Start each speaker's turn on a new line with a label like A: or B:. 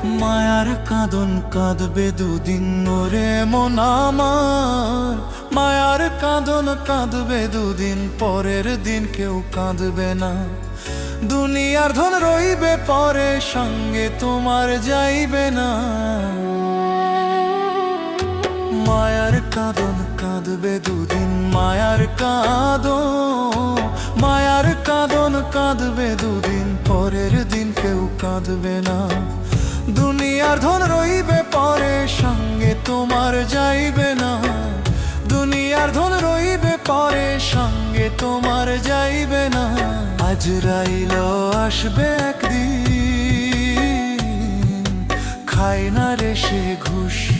A: মায়ার কাঁদন কাঁদবে দুদিন ওরে মন আমার, মায়ার কাঁদন কাঁদবে দুদিন, পরের দিন কেউ কাঁদবে না। দুনিয়ার ধন রইবে পরে, সঙ্গে তোমার যাইবে না। মায়ার কাঁদন কাঁদবে দুদিন, মায়ার কাঁদন, মায়ার কাঁদন কাঁদবে দুদিন, পরের দিন কেউ কাঁদবে না। দুনিয়ার ধন রইবে পরে, সঙ্গে তোমার যাইবে না। দুনিয়ার ধন রইবে পরে, সঙ্গে তোমার যাইবে না। আজরাইল আসবে একদিন, খায় না রে সে ঘুষ।